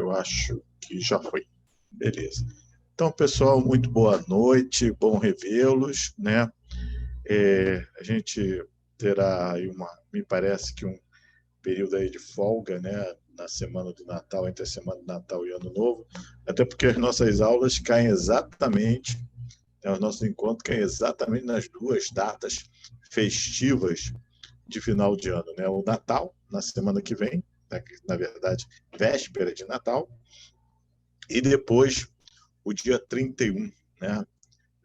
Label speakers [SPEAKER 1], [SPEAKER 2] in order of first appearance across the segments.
[SPEAKER 1] Eu acho que já foi. Beleza. Então, pessoal, muito boa noite, bom revê-los, né? A gente terá aí me parece que um período aí de folga, né? Na semana do Natal, entre a semana do Natal e Ano Novo, até porque as nossas aulas caem exatamente, né, os nossos encontros caem exatamente nas duas datas festivas de final de ano, né? O Natal, na semana que vem, na verdade, véspera de Natal, e depois o dia 31, né?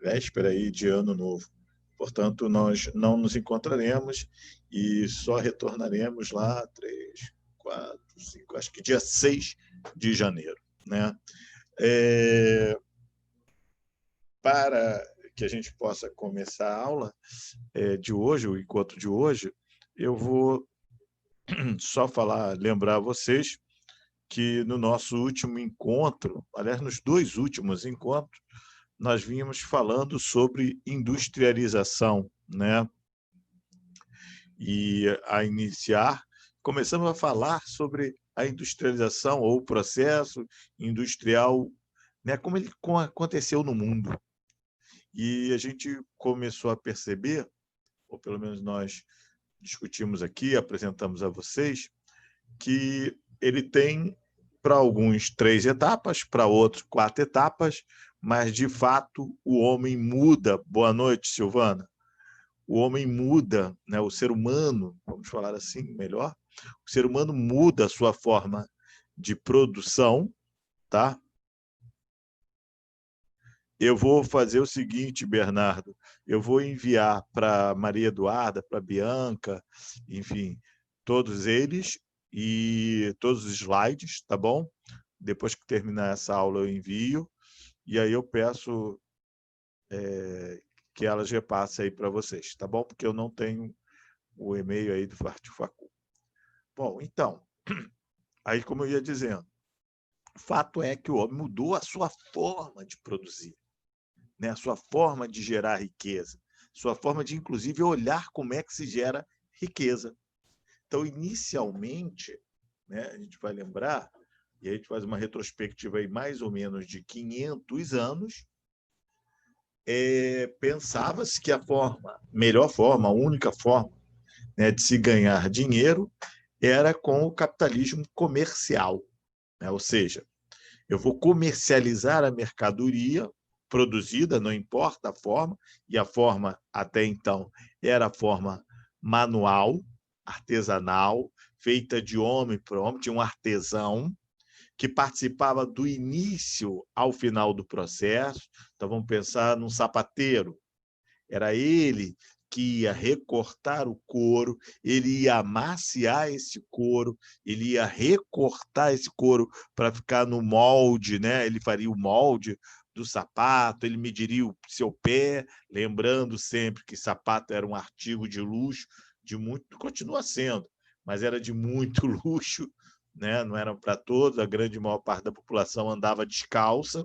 [SPEAKER 1] Véspera aí de Ano Novo. Portanto, nós não nos encontraremos e só retornaremos lá 3, 4, 5, acho que dia 6 de janeiro, né? Para que a gente possa começar a aula de hoje, o encontro de hoje, eu vou só lembrar a vocês que no nosso último encontro, aliás, nos dois últimos encontros, nós vínhamos falando sobre industrialização, né? E a iniciar, começamos a falar sobre a industrialização ou o processo industrial, né? Como ele aconteceu no mundo. E a gente começou a perceber, ou pelo menos nós discutimos aqui, apresentamos a vocês, que ele tem, para alguns, 3 etapas, para outros, 4 etapas, mas, de fato, o homem muda. Boa noite, Silvana. O homem muda, né? O ser humano, vamos falar assim melhor, o ser humano muda a sua forma de produção, tá? Eu vou fazer o seguinte, Bernardo, eu vou enviar para Maria Eduarda, para Bianca, enfim, todos eles e todos os slides, tá bom? Depois que terminar essa aula eu envio, e aí eu peço que elas repassem aí para vocês, tá bom? Porque eu não tenho o e-mail aí do Fartifacu. Bom, então, aí como eu ia dizendo, o fato é que o homem mudou a sua forma de produzir, né? A sua forma de gerar riqueza, sua forma de, inclusive, olhar como é que se gera riqueza. Então, inicialmente, né, a gente vai lembrar, e a gente faz uma retrospectiva aí mais ou menos de 500 anos, pensava-se que a melhor forma, a única forma, né, de se ganhar dinheiro era com o capitalismo comercial, né? Ou seja, eu vou comercializar a mercadoria produzida, não importa a forma, e a forma até então era a forma manual, artesanal, feita de homem para homem, tinha um artesão que participava do início ao final do processo. Então vamos pensar num sapateiro. Era ele que ia recortar o couro, ele ia amaciar esse couro, ele ia recortar esse couro para ficar no molde, né? Ele faria o molde do sapato, ele mediria o seu pé, lembrando sempre que sapato era um artigo de luxo, de muito, continua sendo, mas era de muito luxo, né? Não era para todos, a grande maior parte da população andava descalça.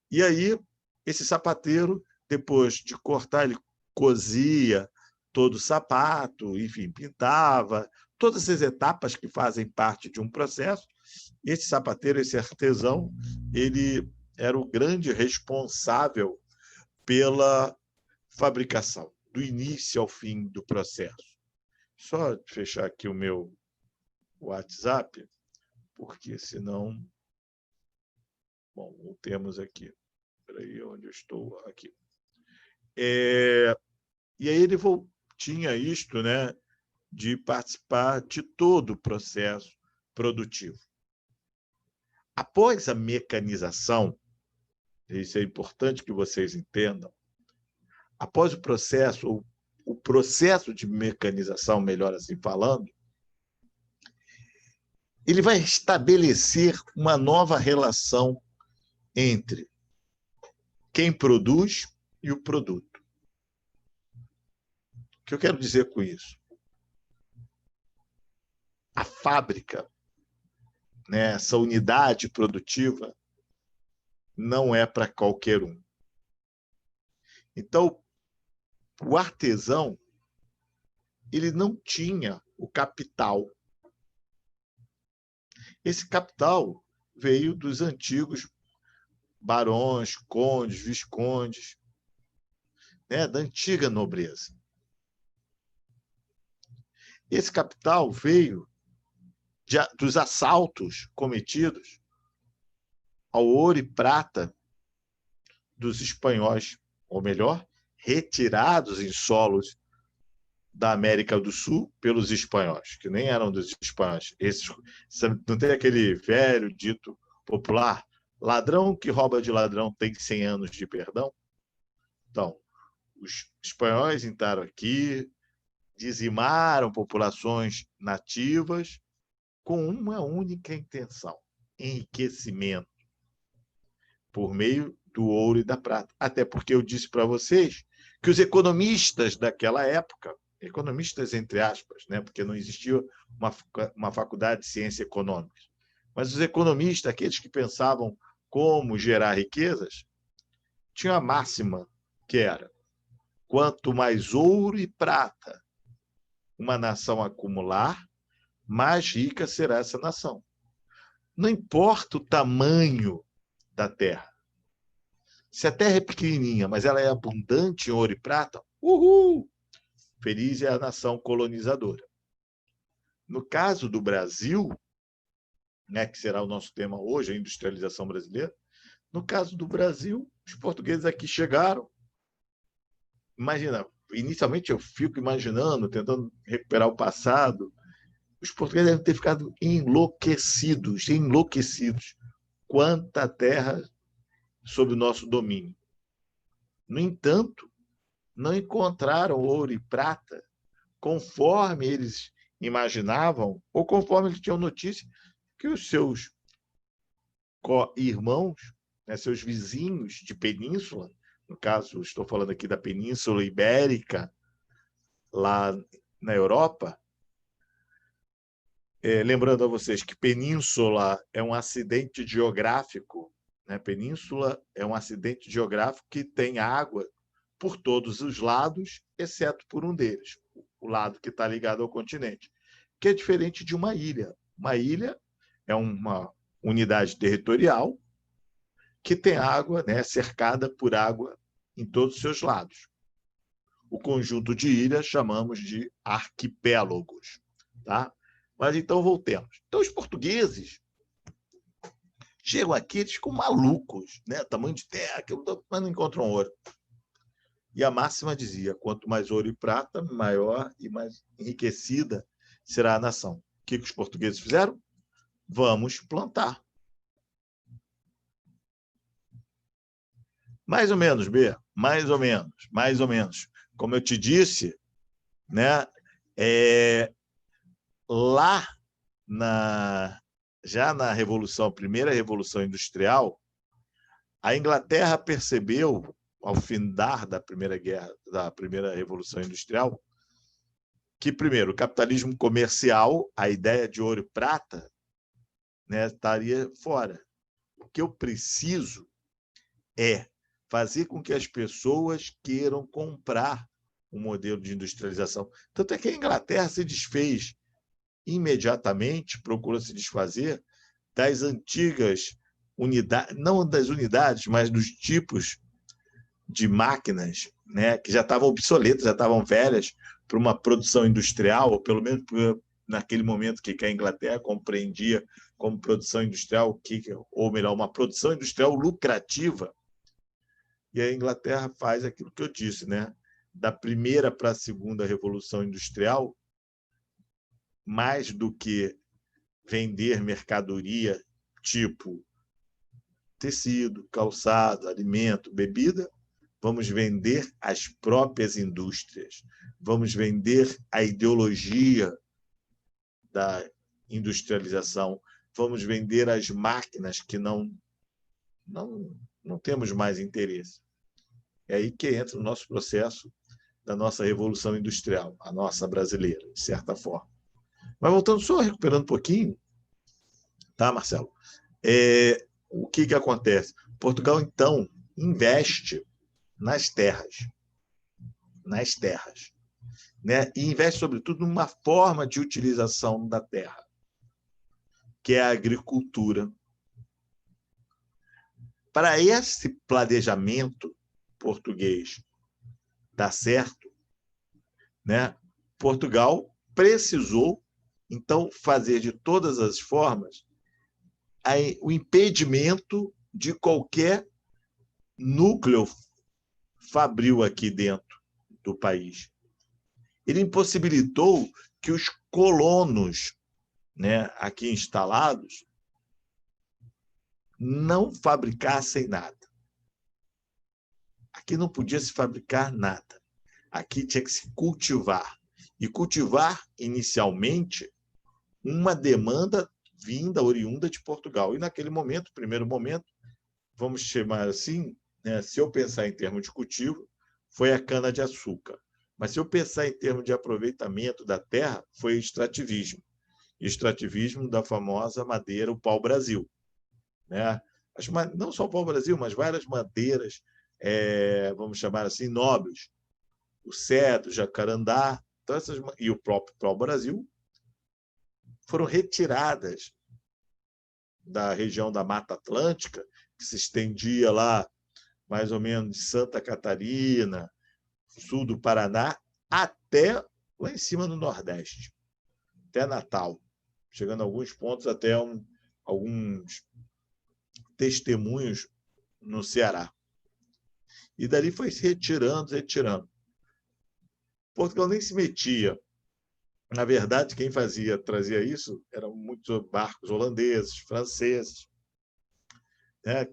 [SPEAKER 1] E aí, esse sapateiro, depois de cortar, ele cosia todo o sapato, enfim, pintava, todas essas etapas que fazem parte de um processo. Esse sapateiro, esse artesão, ele era o grande responsável pela fabricação, do início ao fim do processo. Só fechar aqui o meu WhatsApp, porque senão... Bom, temos aqui. Espera aí, onde eu estou? Aqui. E aí ele tinha isto, né, de participar de todo o processo produtivo. Após a mecanização, isso é importante que vocês entendam, após o processo de mecanização, melhor assim falando, ele vai estabelecer uma nova relação entre quem produz e o produto. O que eu quero dizer com isso? A fábrica, né, essa unidade produtiva, não é para qualquer um. Então, o artesão, ele não tinha o capital. Esse capital veio dos antigos barões, condes, viscondes, né, da antiga nobreza. Esse capital veio dos assaltos cometidos ao ouro e prata dos espanhóis, ou melhor, retirados em solos da América do Sul pelos espanhóis, que nem eram dos espanhóis. Não tem aquele velho dito popular, ladrão que rouba de ladrão tem 100 anos de perdão? Então, os espanhóis entraram aqui, dizimaram populações nativas com uma única intenção: enriquecimento por meio do ouro e da prata. Até porque eu disse para vocês que os economistas daquela época, economistas entre aspas, né, porque não existia uma faculdade de ciências econômicas, mas os economistas, aqueles que pensavam como gerar riquezas, tinham a máxima que era: quanto mais ouro e prata uma nação acumular, mais rica será essa nação. Não importa o tamanho da terra. Se a terra é pequenininha, mas ela é abundante em ouro e prata, uhul! Feliz é a nação colonizadora. No caso do Brasil, né, que será o nosso tema hoje, a industrialização brasileira, no caso do Brasil, os portugueses aqui chegaram. Imagina, inicialmente eu fico imaginando, tentando recuperar o passado, os portugueses devem ter ficado enlouquecidos, enlouquecidos. Quanta terra sob o nosso domínio. No entanto, não encontraram ouro e prata conforme eles imaginavam ou conforme eles tinham notícia que os seus co-irmãos, né, seus vizinhos de península, no caso, estou falando aqui da Península Ibérica, lá na Europa, lembrando a vocês que península é um acidente geográfico, né? Península é um acidente geográfico que tem água por todos os lados, exceto por um deles, o lado que está ligado ao continente, que é diferente de uma ilha. Uma ilha é uma unidade territorial que tem água, né, cercada por água em todos os seus lados. O conjunto de ilhas chamamos de arquipélagos, tá? Mas então voltemos. Então os portugueses chegam aqui, eles ficam malucos, né? Tamanho de terra, mas não encontram ouro. E a máxima dizia: quanto mais ouro e prata, maior e mais enriquecida será a nação. O que os portugueses fizeram? Vamos plantar. Mais ou menos, B, mais ou menos, mais ou menos. Como eu te disse, né, lá já na primeira Revolução Industrial, a Inglaterra percebeu, ao findar da primeira Revolução Industrial, que, primeiro, o capitalismo comercial, a ideia de ouro e prata, né, estaria fora. O que eu preciso é fazer com que as pessoas queiram comprar um modelo de industrialização. Tanto é que a Inglaterra se desfez imediatamente, procurou se desfazer das antigas unidades, não das unidades, mas dos tipos de máquinas, né, que já estavam obsoletas, já estavam velhas para uma produção industrial, ou pelo menos naquele momento que a Inglaterra compreendia como produção industrial, ou melhor, uma produção industrial lucrativa. E a Inglaterra faz aquilo que eu disse, né? Da primeira para a segunda Revolução Industrial, mais do que vender mercadoria tipo tecido, calçado, alimento, bebida, vamos vender as próprias indústrias, vamos vender a ideologia da industrialização, vamos vender as máquinas que não temos mais interesse. É aí que entra o nosso processo da nossa Revolução Industrial, a nossa brasileira, de certa forma. Mas voltando, só recuperando um pouquinho, tá, Marcelo? O que acontece? Portugal, então, investe nas terras, né? E investe, sobretudo, numa forma de utilização da terra, que é a agricultura. Para esse planejamento português dar certo, né, Portugal precisou, então, fazer de todas as formas o impedimento de qualquer núcleo fabril aqui dentro do país. Ele impossibilitou que os colonos, né, aqui instalados não fabricassem nada. Aqui não podia se fabricar nada. Aqui tinha que se cultivar. E cultivar, inicialmente, uma demanda vinda, oriunda de Portugal. E naquele momento, primeiro momento, vamos chamar assim, né, se eu pensar em termos de cultivo, foi a cana-de-açúcar. Mas se eu pensar em termos de aproveitamento da terra, foi extrativismo. Extrativismo da famosa madeira, o pau-brasil. Né? Não só o pau-brasil, mas várias madeiras, vamos chamar assim, nobres. O cedro, o jacarandá, e o próprio pau-brasil foram retiradas da região da Mata Atlântica, que se estendia lá, mais ou menos de Santa Catarina, sul do Paraná, até lá em cima no Nordeste, até Natal, chegando a alguns pontos até alguns testemunhos no Ceará. E dali foi se retirando, retirando. Portugal nem se metia. Na verdade, quem trazia isso eram muitos barcos holandeses, franceses. Né?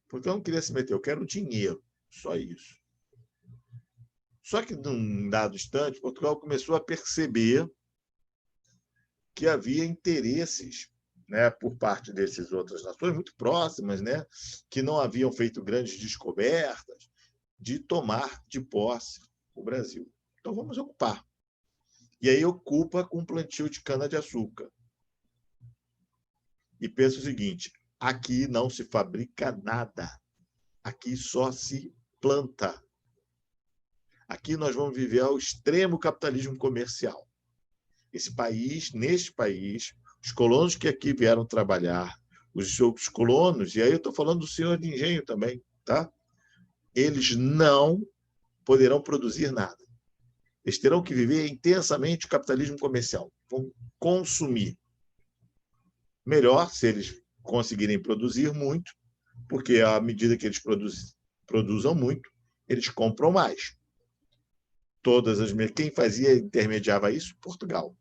[SPEAKER 1] Portugal não queria se meter, eu quero dinheiro, só isso. Só que, num dado instante, Portugal começou a perceber que havia interesses, né, por parte dessas outras nações muito próximas, né, que não haviam feito grandes descobertas, de tomar de posse o Brasil. Então, vamos ocupar. E aí ocupa com plantio de cana-de-açúcar. E pensa o seguinte, aqui não se fabrica nada. Aqui só se planta. Aqui nós vamos viver ao extremo capitalismo comercial. Neste país, os colonos que aqui vieram trabalhar, os colonos, e aí eu estou falando do senhor de engenho também, tá? Eles não poderão produzir nada. Eles terão que viver intensamente o capitalismo comercial. Vão consumir. Melhor se eles conseguirem produzir muito, porque à medida que eles produzam muito, eles compram mais. Quem intermediava isso? Portugal.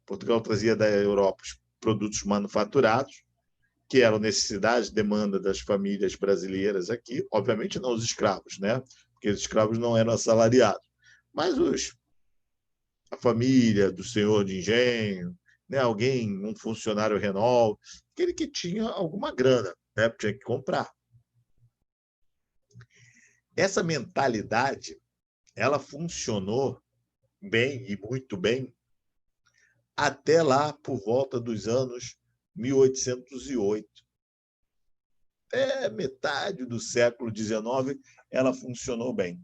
[SPEAKER 1] Portugal trazia da Europa os produtos manufaturados, que eram necessidades, demanda das famílias brasileiras aqui, obviamente não os escravos, né? Porque os escravos não eram assalariados, mas a família do senhor de engenho, né? Um funcionário Renault, aquele que tinha alguma grana, né? Tinha que comprar. Essa mentalidade, ela funcionou bem e muito bem até lá por volta dos anos 1808. Até metade do século XIX, ela funcionou bem.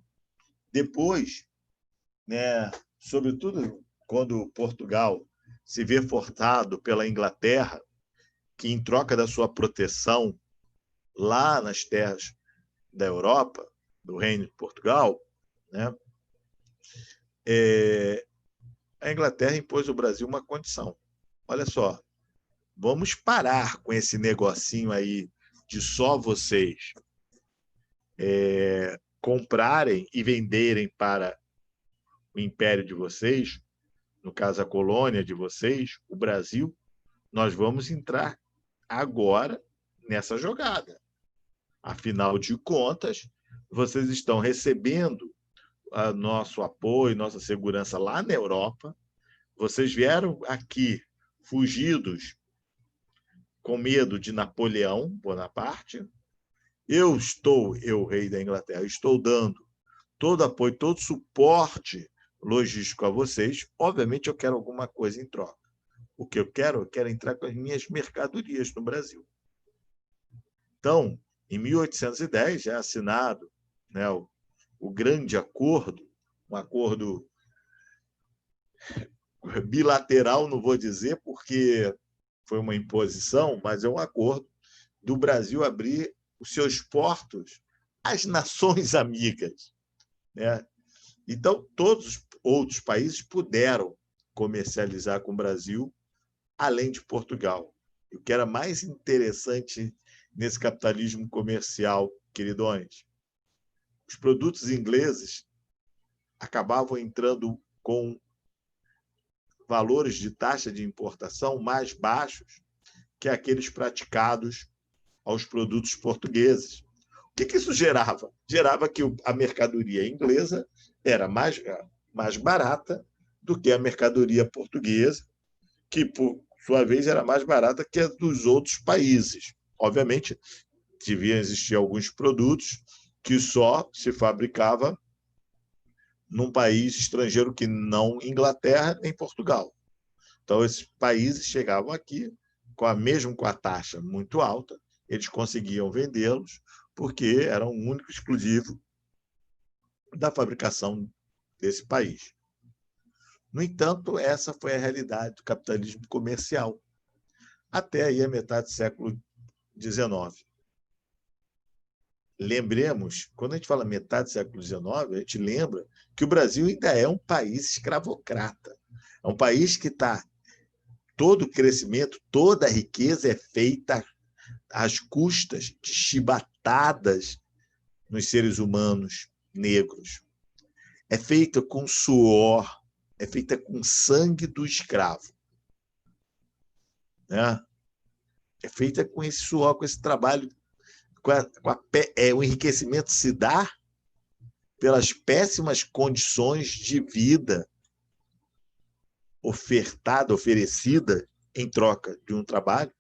[SPEAKER 1] Depois, né, sobretudo quando Portugal se vê forçado pela Inglaterra, que em troca da sua proteção lá nas terras da Europa, do Reino de Portugal, né, a Inglaterra impôs ao Brasil uma condição. Olha só, vamos parar com esse negocinho aí de só vocês comprarem e venderem para o império de vocês, no caso a colônia de vocês, o Brasil. Nós vamos entrar agora nessa jogada. Afinal de contas, vocês estão recebendo nosso apoio, nossa segurança lá na Europa. Vocês vieram aqui fugidos com medo de Napoleão Bonaparte. Eu, rei da Inglaterra, estou dando todo apoio, todo suporte logístico a vocês. Obviamente, eu quero alguma coisa em troca. O que eu quero entrar com as minhas mercadorias no Brasil. Então, em 1810, já é assinado, né, o grande acordo, um acordo bilateral, não vou dizer, porque foi uma imposição, mas é um acordo do Brasil abrir os seus portos às nações amigas, né? Então, todos os outros países puderam comercializar com o Brasil, além de Portugal. E o que era mais interessante nesse capitalismo comercial, queridões, os produtos ingleses acabavam entrando com valores de taxa de importação mais baixos que aqueles praticados aos produtos portugueses. O que isso gerava? Gerava que a mercadoria inglesa era mais barata do que a mercadoria portuguesa, que, por sua vez, era mais barata que a dos outros países. Obviamente, deviam existir alguns produtos que só se fabricava num país estrangeiro que não Inglaterra nem Portugal. Então, esses países chegavam aqui mesmo com a taxa muito alta, eles conseguiam vendê-los porque era um único exclusivo da fabricação desse país. No entanto, essa foi a realidade do capitalismo comercial até aí a metade do século XIX. Lembremos, quando a gente fala metade do século XIX, a gente lembra que o Brasil ainda é um país escravocrata. É um país que está todo o crescimento, toda a riqueza é feita às custas de chibatadas nos seres humanos negros. É feita com suor, é feita com sangue do escravo. Né? É feita com esse suor, com esse trabalho. O enriquecimento se dá pelas péssimas condições de vida oferecida em troca de um trabalho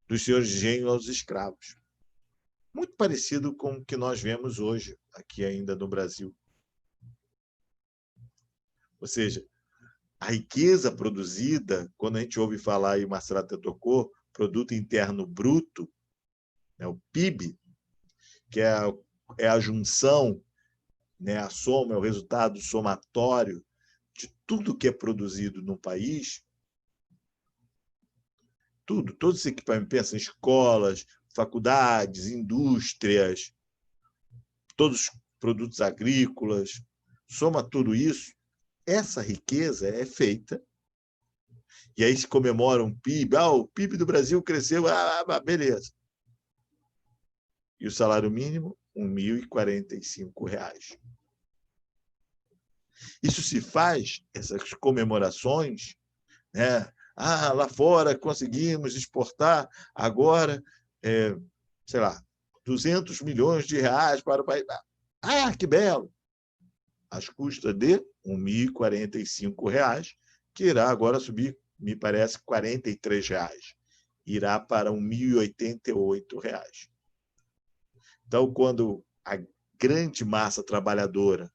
[SPEAKER 1] dos senhores de engenho aos escravos. Muito parecido com o que nós vemos hoje, aqui ainda no Brasil. Ou seja, a riqueza produzida, quando a gente ouve falar, e o Marcelo até tocou, Produto Interno Bruto, né, o PIB, que é a junção, né, a soma, é o resultado somatório de tudo que é produzido no país, todos os equipamentos, pensa em escolas, faculdades, indústrias, todos os produtos agrícolas, soma tudo isso, essa riqueza é feita, e aí se comemora um PIB, o PIB do Brasil cresceu, beleza. E o salário mínimo, R$ 1.045. Isso se faz, essas comemorações, né? Lá fora conseguimos exportar agora, sei lá, 200 milhões de reais para o país. Que belo! Às custas de R$ 1.045, que irá agora subir, me parece, R$ 43. Irá para R$ 1.088. Então, quando a grande massa trabalhadora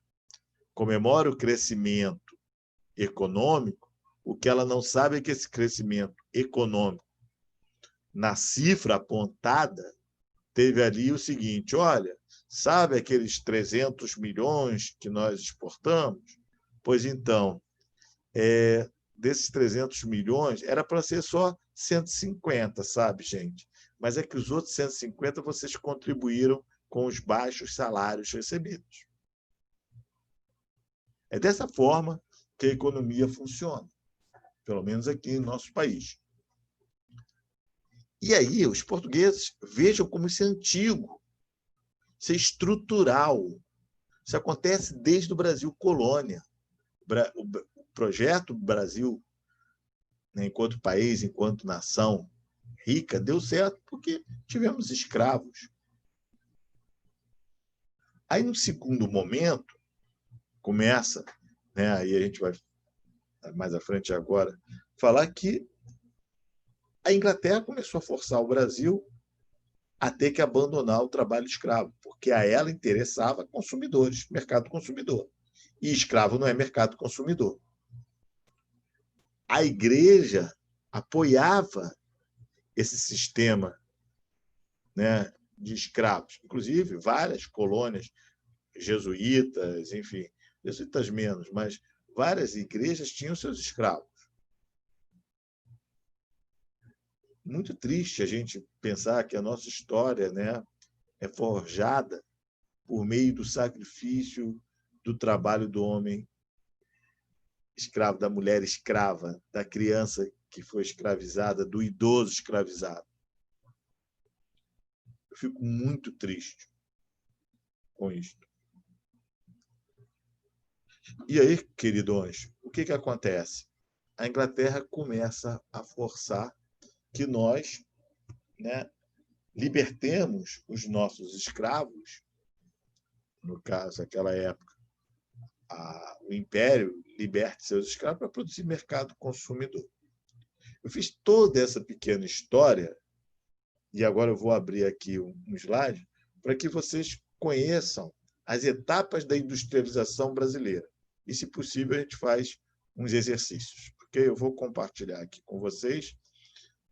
[SPEAKER 1] comemora o crescimento econômico, o que ela não sabe é que esse crescimento econômico, na cifra apontada, teve ali o seguinte: olha, sabe aqueles 300 milhões que nós exportamos? Pois então, desses 300 milhões, era para ser só 150, sabe, gente? Mas é que os outros 150 vocês contribuíram com os baixos salários recebidos. É dessa forma que a economia funciona, pelo menos aqui no nosso país. E aí, os portugueses vejam como isso é antigo, isso é estrutural. Isso acontece desde o Brasil colônia. O projeto Brasil, né, enquanto país, enquanto nação rica, deu certo porque tivemos escravos. Aí, no segundo momento, começa, né, aí a gente vai mais à frente agora, falar que a Inglaterra começou a forçar o Brasil a ter que abandonar o trabalho escravo, porque a ela interessava consumidores, mercado consumidor. E escravo não é mercado consumidor. A igreja apoiava esse sistema, né, de escravos. Inclusive, várias colônias jesuítas, enfim, jesuítas menos, mas várias igrejas tinham seus escravos. muito triste a gente pensar que a nossa história, né, é forjada por meio do sacrifício do trabalho do homem escravo, da mulher escrava, da criança que foi escravizada, do idoso escravizado. Eu fico muito triste com isso. E aí, queridões, o que acontece? A Inglaterra começa a forçar que nós, né, libertemos os nossos escravos, no caso, naquela época, o Império liberte seus escravos para produzir mercado consumidor. Eu fiz toda essa pequena história, e agora eu vou abrir aqui um slide, para que vocês conheçam as etapas da industrialização brasileira. E, se possível, a gente faz uns exercícios. Porque eu vou compartilhar aqui com vocês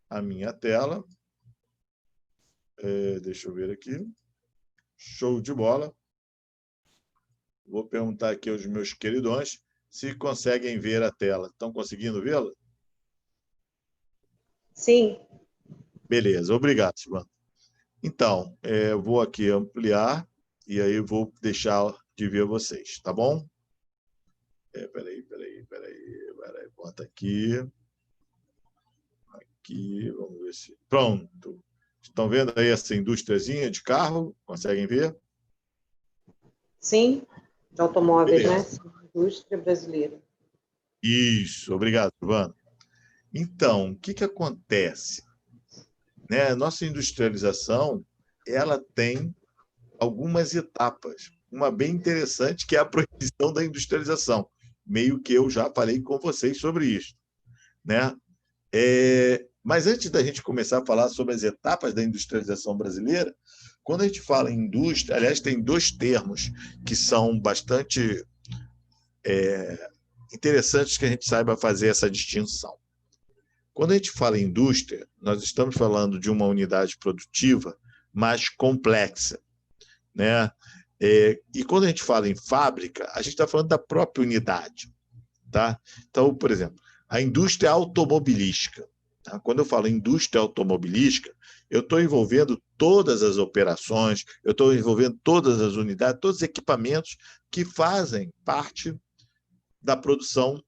[SPEAKER 1] a minha tela. Deixa eu ver aqui. Show de bola. Vou perguntar aqui aos meus queridões se conseguem ver a tela. Estão conseguindo vê-la?
[SPEAKER 2] Sim.
[SPEAKER 1] Beleza, obrigado, Silvana. Então, eu vou aqui ampliar e aí vou deixar de ver vocês, tá bom? Peraí. Bota aqui. Aqui, vamos ver se... Pronto. Estão vendo aí essa indústriazinha de carro? Conseguem ver?
[SPEAKER 2] Sim, de automóveis,
[SPEAKER 1] Beleza.
[SPEAKER 2] né? Indústria brasileira.
[SPEAKER 1] Isso, obrigado, Silvana. Então, o que acontece? Né? Nossa industrialização, ela tem algumas etapas. Uma bem interessante, que é a proibição da industrialização. Meio que eu já falei com vocês sobre isso, né? Mas antes da gente começar a falar sobre as etapas da industrialização brasileira, quando a gente fala em indústria, aliás, tem dois termos que são bastante interessantes que a gente saiba fazer essa distinção. Quando a gente fala em indústria, nós estamos falando de uma unidade produtiva mais complexa, né? E quando a gente fala em fábrica, a gente está falando da própria unidade, tá? Então, por exemplo, a indústria automobilística. Tá? Quando eu falo indústria automobilística, eu estou envolvendo todas as operações, eu estou envolvendo todas as unidades, todos os equipamentos que fazem parte da produção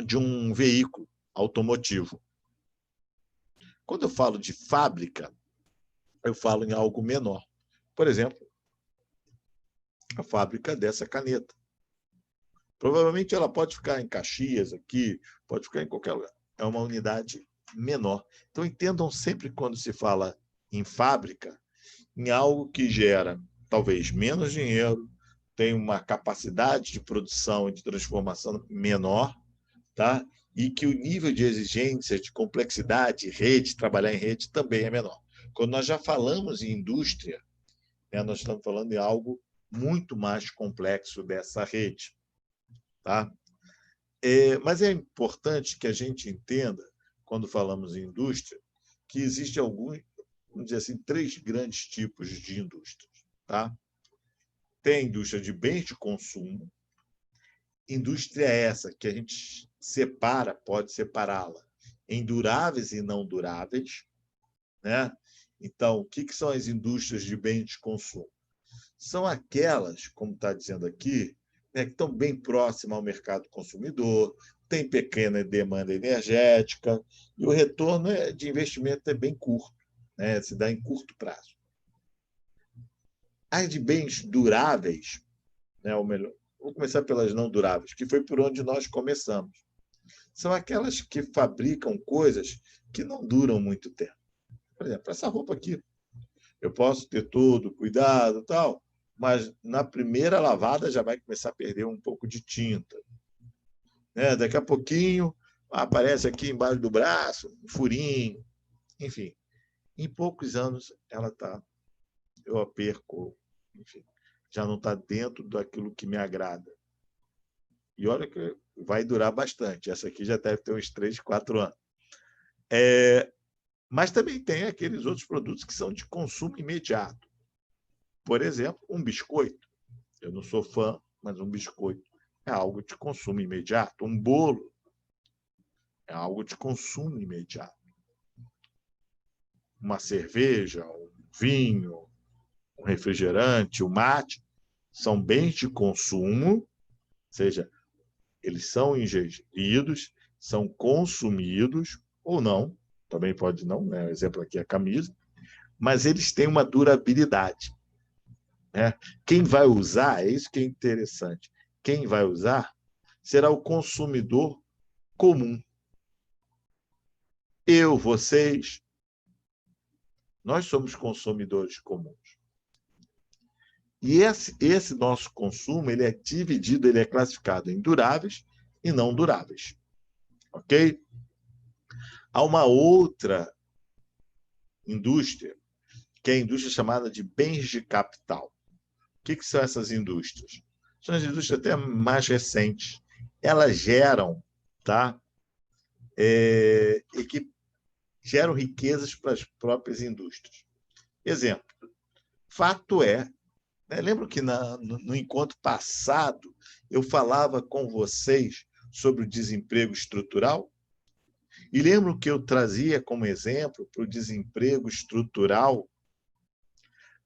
[SPEAKER 1] de um veículo automotivo. Quando eu falo de fábrica, eu falo em algo menor. Por exemplo, a fábrica dessa caneta. Provavelmente ela pode ficar em Caxias, aqui, pode ficar em qualquer lugar. É uma unidade menor. Então, entendam sempre quando se fala em fábrica, em algo que gera talvez menos dinheiro, tem uma capacidade de produção e de transformação menor, tá? E que o nível de exigência, de complexidade, rede, trabalhar em rede também é menor. Quando nós já falamos em indústria, né, nós estamos falando de algo muito mais complexo dessa rede, tá? Mas é importante que a gente entenda, quando falamos em indústria, que existe alguns, vamos dizer assim, três grandes tipos de indústrias, tá? Tem a indústria de bens de consumo, indústria essa que a gente separa, pode separá-la em duráveis e não duráveis, né? Então, o que são as indústrias de bens de consumo? São aquelas, como está dizendo aqui, né, que estão bem próximas ao mercado consumidor, tem pequena demanda energética e o retorno de investimento é bem curto, né, se dá em curto prazo. As de bens duráveis, né, ou melhor, vou começar pelas não duráveis, que foi por onde nós começamos. São aquelas que fabricam coisas que não duram muito tempo. Por exemplo, essa roupa aqui. Eu posso ter todo cuidado, tal, mas na primeira lavada já vai começar a perder um pouco de tinta, né? Daqui a pouquinho aparece aqui embaixo do braço um furinho, enfim. Em poucos anos ela tá, eu a perco, enfim, já não está dentro daquilo que me agrada. E olha que vai durar bastante. Essa aqui já deve ter uns 3, 4 anos. Mas também tem aqueles outros produtos que são de consumo imediato. Por exemplo, um biscoito. Eu não sou fã, mas um biscoito é algo de consumo imediato. Um bolo é algo de consumo imediato. uma cerveja, um vinho, um refrigerante, o mate, são bens de consumo, ou seja, eles são ingeridos, são consumidos ou não, também pode não, né? O exemplo aqui é a camisa, mas eles têm uma durabilidade, né? Quem vai usar, é isso que é interessante, quem vai usar será o consumidor comum. Eu, vocês, nós somos consumidores comuns. E esse nosso consumo ele é dividido, ele é classificado em duráveis e não duráveis. Ok? Há uma outra indústria, que é a indústria chamada de bens de capital. O que são essas indústrias? São as indústrias até mais recentes. Elas geram, tá? E que geram riquezas para as próprias indústrias. Exemplo, fato é, né? Lembro que no encontro passado eu falava com vocês sobre o desemprego estrutural? E lembro que eu trazia como exemplo para o desemprego estrutural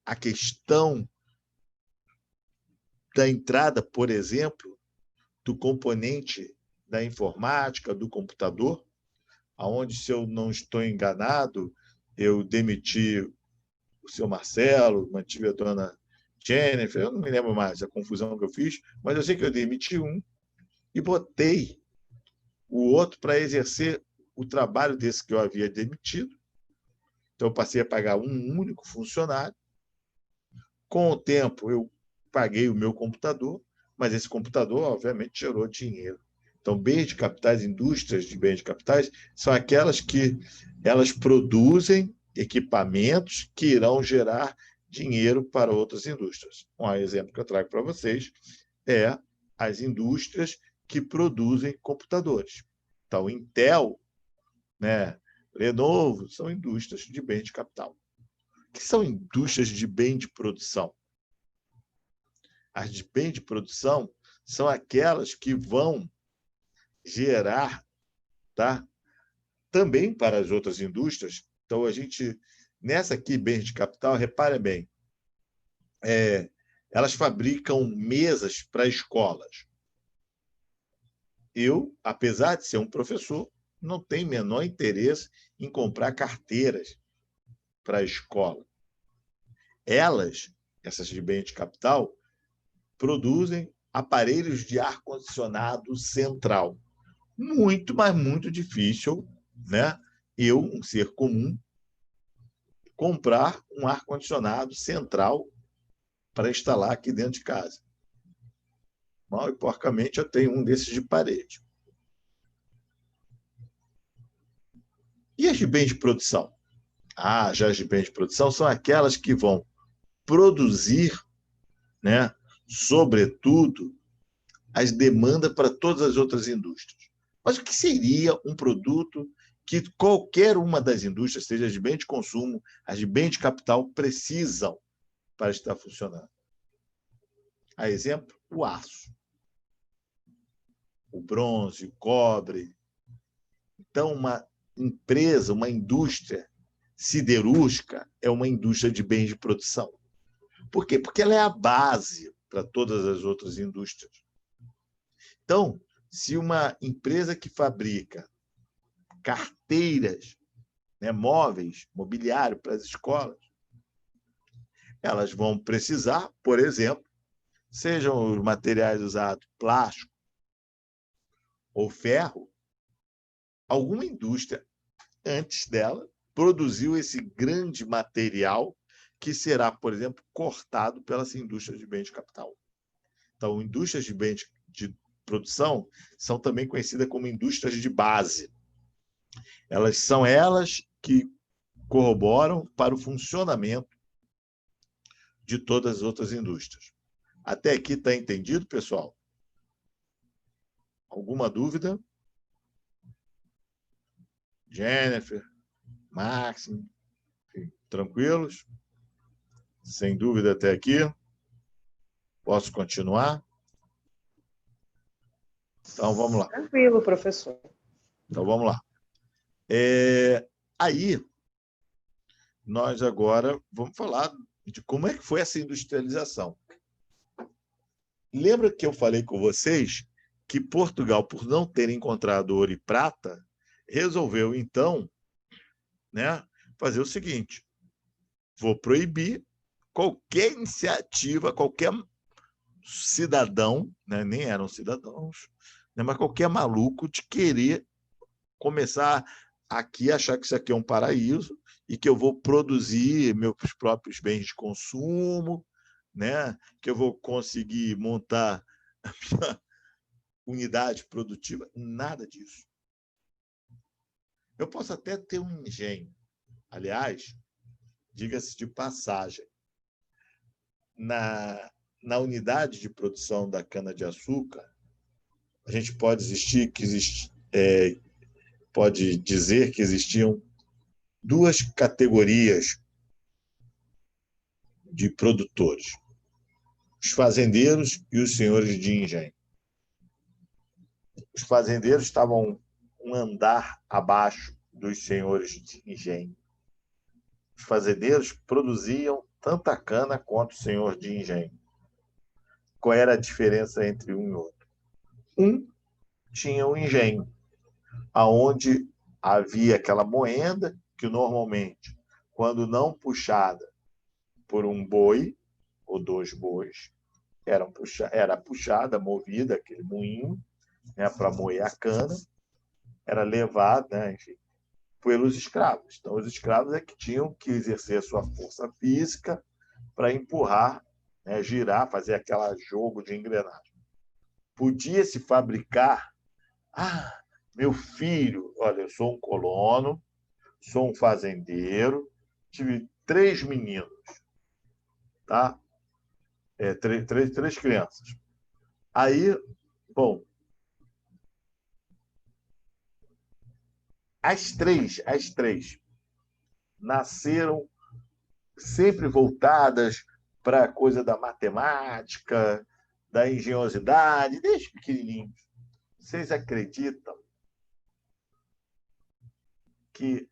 [SPEAKER 1] a questão da entrada, por exemplo, do componente da informática, do computador, aonde, se eu não estou enganado, eu demiti o seu Marcelo, mantive a dona Jennifer, eu não me lembro mais a confusão que eu fiz, mas eu sei que eu demiti um e botei o outro para exercer o trabalho desse que eu havia demitido. Então, eu passei a pagar um único funcionário. Com o tempo, eu paguei o meu computador, mas esse computador, obviamente, gerou dinheiro. Então, bens de capitais, indústrias de bens de capitais, são aquelas que elas produzem equipamentos que irão gerar dinheiro para outras indústrias. Um exemplo que eu trago para vocês é as indústrias que produzem computadores. Então, Intel, né, Lenovo, são indústrias de bens de capital. O que são indústrias de bem de produção? As de bem de produção são aquelas que vão gerar, tá, também para as outras indústrias. Então, a gente, nessa aqui, bens de capital, repare bem, elas fabricam mesas para escolas. Eu, apesar de ser um professor, não tenho menor interesse em comprar carteiras para a escola. Elas, essas de bem de capital, produzem aparelhos de ar-condicionado central. Muito, mas muito difícil, né? Eu, um ser comum, comprar um ar-condicionado central para instalar aqui dentro de casa. Mal e porcamente eu tenho um desses de parede. E as de bens de produção? Já as de bens de produção são aquelas que vão produzir, né, sobretudo, as demandas para todas as outras indústrias. Mas o que seria um produto que qualquer uma das indústrias, seja as de bem de consumo, as de bem de capital, precisam para estar funcionando? A exemplo, o aço, o bronze, o cobre. Então, uma empresa, uma indústria siderúrgica é uma indústria de bens de produção. Por quê? Porque ela é a base para todas as outras indústrias. Então, se uma empresa que fabrica carteiras, né, móveis, mobiliário para as escolas, elas vão precisar, por exemplo, sejam os materiais usados, plástico ou ferro, alguma indústria antes dela produziu esse grande material que será, por exemplo, cortado pelas indústrias de bens de capital. Então, indústrias de bens de produção são também conhecidas como indústrias de base. Elas são elas que corroboram para o funcionamento de todas as outras indústrias. Até aqui está entendido, pessoal? Alguma dúvida? Jennifer, Máximo, tranquilos? Sem dúvida até aqui? Posso continuar? Então, vamos lá.
[SPEAKER 2] Tranquilo, professor.
[SPEAKER 1] Então, vamos lá. Aí, nós agora vamos falar de como é que foi essa industrialização. Lembra que eu falei com vocês que Portugal, por não ter encontrado ouro e prata, resolveu, então, né, fazer o seguinte: vou proibir qualquer iniciativa, qualquer cidadão, né, nem eram cidadãos, né, mas qualquer maluco de querer começar aqui a achar que isso aqui é um paraíso e que eu vou produzir meus próprios bens de consumo, né, que eu vou conseguir montar a minha unidade produtiva. Nada disso. Eu posso até ter um engenho. Aliás, diga-se de passagem, na unidade de produção da cana-de-açúcar, a gente pode pode dizer que existiam duas categorias de produtores: os fazendeiros e os senhores de engenho. Os fazendeiros estavam um andar abaixo dos senhores de engenho. Os fazendeiros produziam tanta cana quanto o senhor de engenho. Qual era a diferença entre um e outro? Um tinha um engenho, aonde havia aquela moenda que normalmente, quando não puxada por um boi ou dois bois, era puxada, movida, aquele moinho, né, para moer a cana, era levada, né, enfim, pelos escravos. Então, os escravos é que tinham que exercer a sua força física para empurrar, né, girar, fazer aquele jogo de engrenagem. Podia-se fabricar, meu filho, olha, eu sou um colono, sou um fazendeiro, tive 3 meninos, tá? Três crianças. Aí, bom, as três nasceram sempre voltadas para a coisa da matemática, da engenhosidade, desde pequenininhos. Vocês acreditam que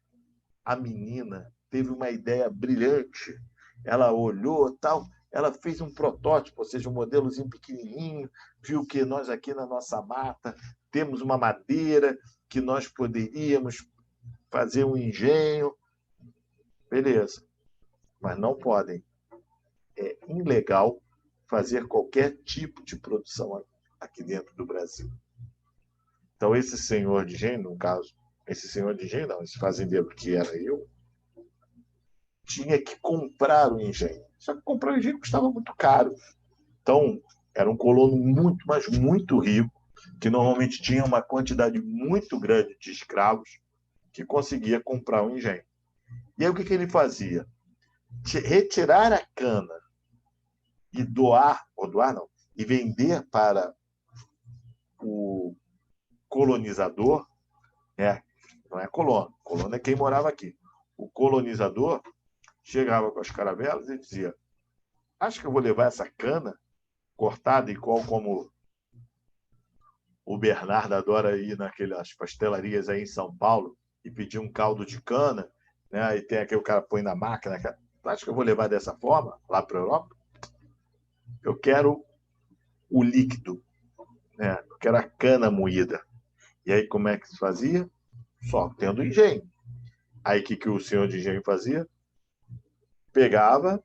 [SPEAKER 1] a menina teve uma ideia brilhante? Ela olhou, tal, ela fez um protótipo, ou seja, um modelozinho pequenininho, viu que nós aqui na nossa mata temos uma madeira que nós poderíamos fazer um engenho. Beleza, mas não podem. É ilegal fazer qualquer tipo de produção aqui dentro do Brasil. Então, esse senhor de engenho, no caso, esse senhor de engenho, não, esse fazendeiro que era eu, tinha que comprar o engenho. Só que comprar o engenho custava muito caro. Então, era um colono muito, mas muito rico, que normalmente tinha uma quantidade muito grande de escravos que conseguia comprar o engenho. E aí o que ele fazia? Retirar a cana e e vender para o colonizador, né? Não é colono, colono é quem morava aqui. O colonizador chegava com as caravelas e dizia: acho que eu vou levar essa cana cortada, igual como o Bernardo adora ir naquelas pastelarias aí em São Paulo e pedir um caldo de cana, né? E tem aquele o cara põe na máquina. Acho que eu vou levar dessa forma lá para a Europa? Eu quero o líquido, né? Eu quero a cana moída. E aí como é que se fazia? Só tendo engenho. Aí o que o senhor de engenho fazia? Pegava,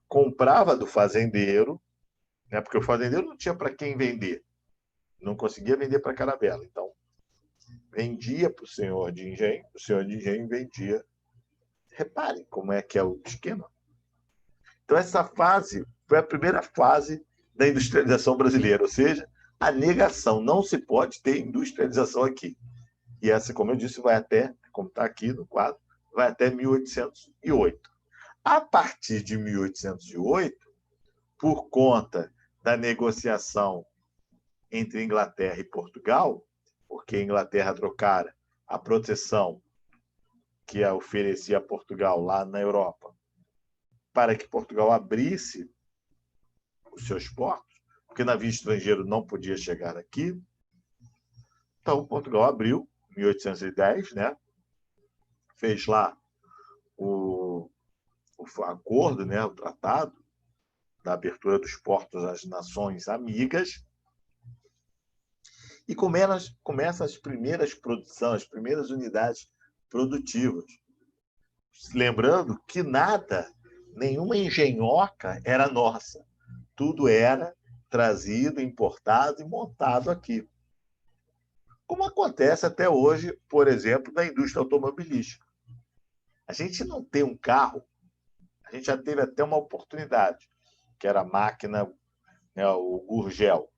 [SPEAKER 1] comprava do fazendeiro, né? Porque o fazendeiro não tinha para quem vender, não conseguia vender para caravela. Então, vendia para o senhor de engenho vendia. Reparem como é que é o esquema. Então, essa fase foi a primeira fase da industrialização brasileira, ou seja, a negação. Não se pode ter industrialização aqui. E essa, como eu disse, vai até, como está aqui no quadro, vai até 1808. A partir de 1808, por conta da negociação entre Inglaterra e Portugal, porque a Inglaterra trocara a proteção que oferecia a Portugal lá na Europa para que Portugal abrisse os seus portos, porque navio estrangeiro não podia chegar aqui. Então, Portugal abriu, em 1810, né? Fez lá acordo, né, o tratado da abertura dos portos às nações amigas, e começa as primeiras produções, as primeiras unidades produtivas. Lembrando que nada, nenhuma engenhoca era nossa. Tudo era trazido, importado e montado aqui. Como acontece até hoje, por exemplo, na indústria automobilística. A gente não tem um carro, a gente já teve até uma oportunidade, que era a máquina, né, o Gurgel,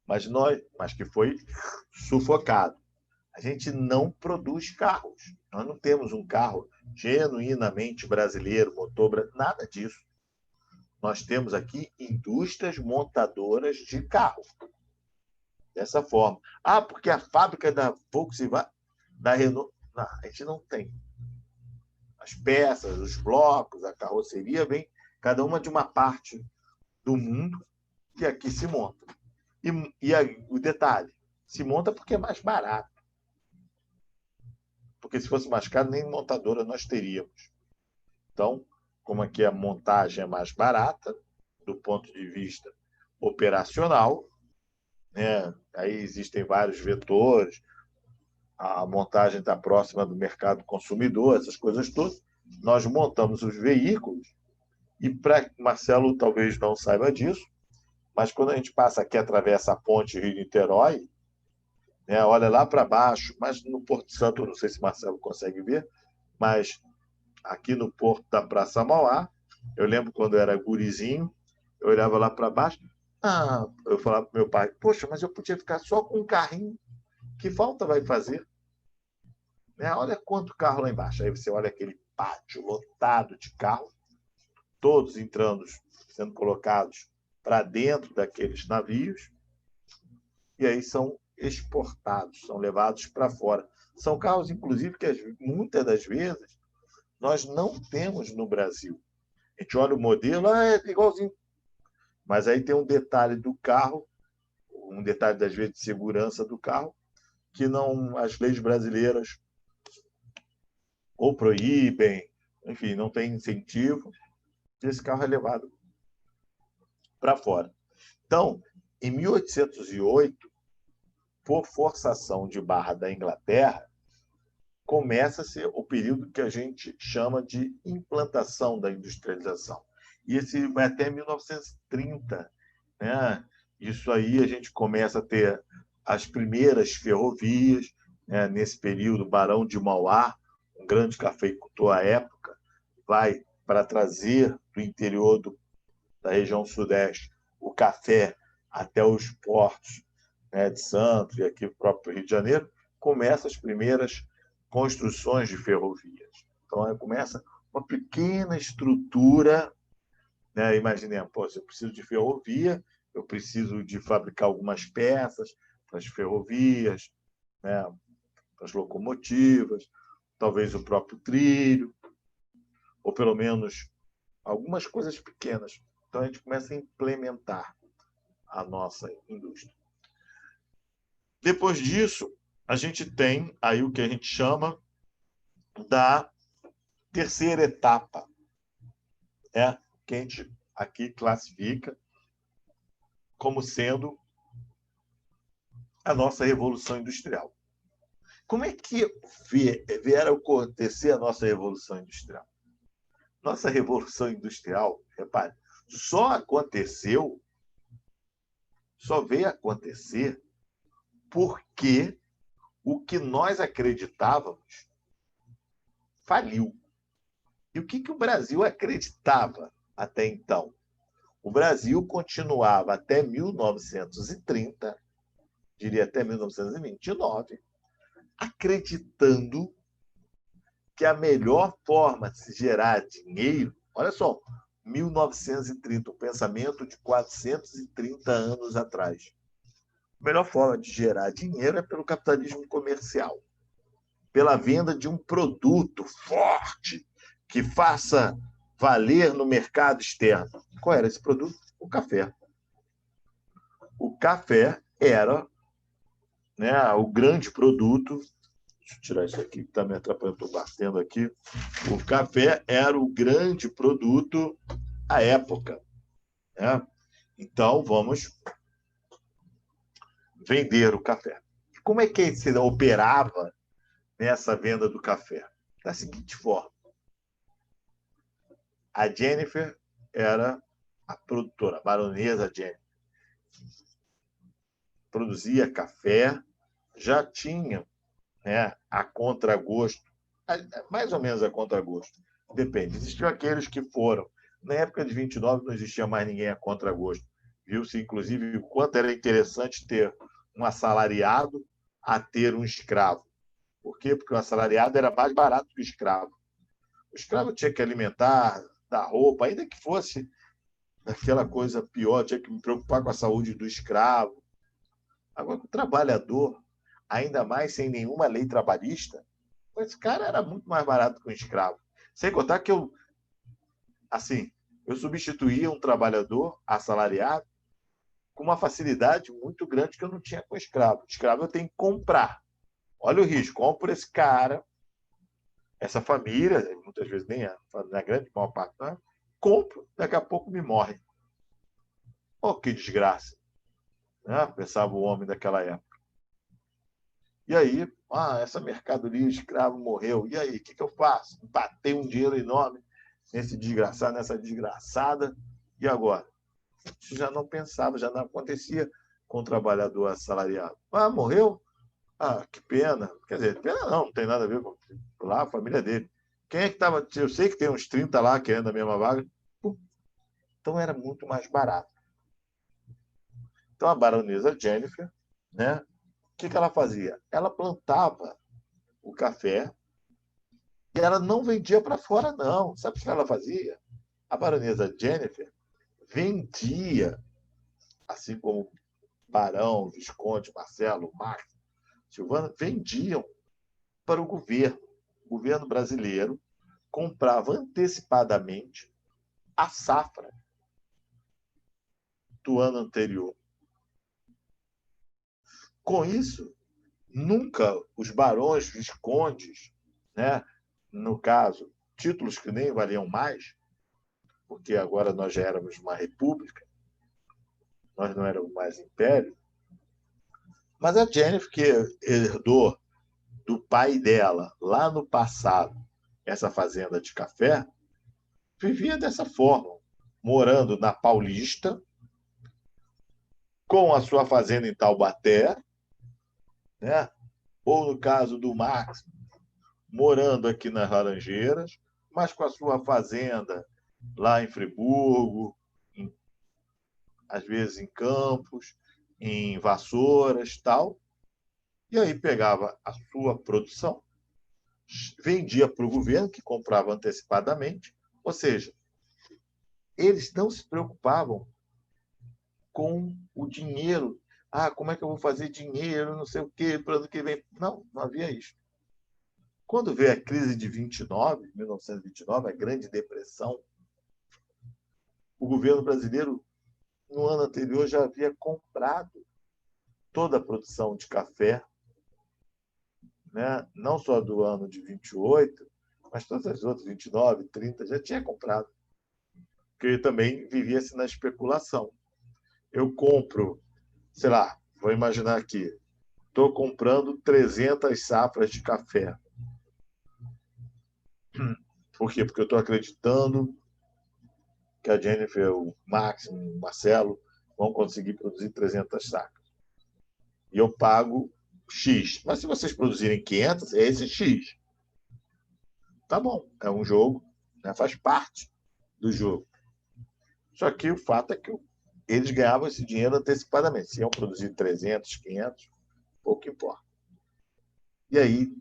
[SPEAKER 1] mas que foi sufocado. A gente não produz carros. Nós não temos um carro genuinamente brasileiro, motor, nada disso. Nós temos aqui indústrias montadoras de carros. Dessa forma. Ah, porque a fábrica da Volkswagen, da Renault, não, a gente não tem. As peças, os blocos, a carroceria vem cada uma de uma parte do mundo que aqui se monta. O detalhe, se monta porque é mais barato. Porque se fosse mais caro, nem montadora nós teríamos. Então, como aqui a montagem é mais barata, do ponto de vista operacional, né? Aí existem vários vetores, a montagem está próxima do mercado consumidor, essas coisas todas. Nós montamos os veículos e, Marcelo talvez não saiba disso, mas quando a gente passa aqui, atravessa a ponte Rio-Niterói, né, olha lá para baixo, mas no Porto Santo, não sei se Marcelo consegue ver, mas aqui no Porto da Praça Mauá, eu lembro quando eu era gurizinho, eu olhava lá para baixo, eu falava para meu pai, poxa, mas eu podia ficar só com um carrinho, que falta vai fazer? Né? Olha quanto carro lá embaixo. Aí você olha aquele pátio lotado de carros, todos entrando, sendo colocados para dentro daqueles navios, e aí são exportados, são levados para fora. São carros, inclusive, que muitas das vezes nós não temos no Brasil. A gente olha o modelo, é igualzinho. Mas aí tem um detalhe do carro, um detalhe, das vezes, de segurança do carro, que não as leis brasileiras ou proíbem, enfim, não tem incentivo, esse carro é levado para fora. Então, em 1808, por forçação de barra da Inglaterra, começa-se o período que a gente chama de implantação da industrialização. E esse vai até 1930. Né? Isso aí a gente começa a ter as primeiras ferrovias, né? Nesse período, Barão de Mauá, um grande cafeicultor à época, vai para trazer do interior da região sudeste o café até os portos, né, de Santos e aqui no próprio Rio de Janeiro, começa as primeiras construções de ferrovias. Então, aí começa uma pequena estrutura, né? Imaginemos, eu preciso de ferrovia, eu preciso de fabricar algumas peças para as ferrovias, né, para as locomotivas, talvez o próprio trilho, ou pelo menos algumas coisas pequenas. Então, a gente começa a implementar a nossa indústria. Depois disso, a gente tem aí o que a gente chama da terceira etapa, né? Que a gente aqui classifica como sendo a nossa Revolução Industrial. Como é que vieram acontecer a nossa Revolução Industrial? Nossa Revolução Industrial, repare, só veio acontecer porque o que nós acreditávamos faliu. E o que o Brasil acreditava até então? O Brasil continuava até 1930, diria até 1929, acreditando que a melhor forma de se gerar dinheiro, olha só, 1930, um pensamento de 430 anos atrás. A melhor forma de gerar dinheiro é pelo capitalismo comercial, pela venda de um produto forte que faça valer no mercado externo. Qual era esse produto? O café. O café era, né, o grande produto Deixa eu tirar isso aqui que está me atrapalhando, estou batendo aqui. O café era o grande produto à época, né? Então, vamos vender o café. E como é que se operava nessa venda do café? Da seguinte forma: a Jennifer era a produtora, a baronesa Jennifer. Produzia café, já tinha, né, a contragosto, mais ou menos a contragosto, depende. Existiam aqueles que foram. Na época de 29 não existia mais ninguém a contragosto. Viu-se, inclusive, o quanto era interessante ter um assalariado a ter um escravo. Por quê? Porque o assalariado era mais barato que o escravo. O escravo tinha que alimentar, dar roupa, ainda que fosse aquela coisa pior, tinha que me preocupar com a saúde do escravo. Agora, o trabalhador, ainda mais sem nenhuma lei trabalhista, esse cara era muito mais barato que um escravo. Sem contar que assim, eu substituía um trabalhador assalariado com uma facilidade muito grande que eu não tinha com o escravo. Escravo eu tenho que comprar. Olha o risco, compro esse cara, essa família, muitas vezes nem na grande maior parte, não é? Compro, daqui a pouco me morre. Oh, que desgraça, né? Pensava o homem daquela época. E aí, essa mercadoria, escravo morreu. E aí, o que eu faço? Batei um dinheiro enorme nesse desgraçado, nessa desgraçada. E agora? Isso já não pensava, já não acontecia com o trabalhador assalariado. Morreu? Que pena. Quer dizer, pena não tem nada a ver com lá, a família dele. Quem é que estava? Eu sei que tem uns 30 lá querendo a mesma vaga. Então era muito mais barato. Então a baronesa Jennifer, né? O que ela fazia? Ela plantava o café e ela não vendia para fora, não. Sabe o que ela fazia? A baronesa Jennifer vendia, assim como Barão, Visconde, Marcelo, Max, Silvana, vendiam para o governo. O governo brasileiro comprava antecipadamente a safra do ano anterior. Com isso, nunca os barões, viscondes, né, no caso, títulos que nem valiam mais, porque agora nós já éramos uma república, nós não éramos mais império, mas a Jennifer, que herdou do pai dela, lá no passado, essa fazenda de café, vivia dessa forma, morando na Paulista, com a sua fazenda em Taubaté, né? Ou no caso do Max, morando aqui nas Laranjeiras, mas com a sua fazenda lá em Friburgo, às vezes em Campos, em Vassouras, tal. E aí pegava a sua produção, vendia para o governo, que comprava antecipadamente, ou seja, eles não se preocupavam com o dinheiro. Como é que eu vou fazer dinheiro, não sei o quê, para o ano que vem. Não, não havia isso. Quando veio a crise de 29, 1929, a Grande Depressão, o governo brasileiro, no ano anterior, já havia comprado toda a produção de café, né? Não só do ano de 28, mas todas as outras, 29, 30, já tinha comprado. Porque também vivia-se na especulação. Eu compro, sei lá, vou imaginar aqui, estou comprando 300 safras de café. Por quê? Porque eu estou acreditando que a Jennifer, o Max, o Marcelo vão conseguir produzir 300 sacas. E eu pago X. Mas se vocês produzirem 500, é esse X. Tá bom, é um jogo, né? Faz parte do jogo. Só que o fato é que eles ganhavam esse dinheiro antecipadamente. Se iam produzir 300, 500, pouco importa. E aí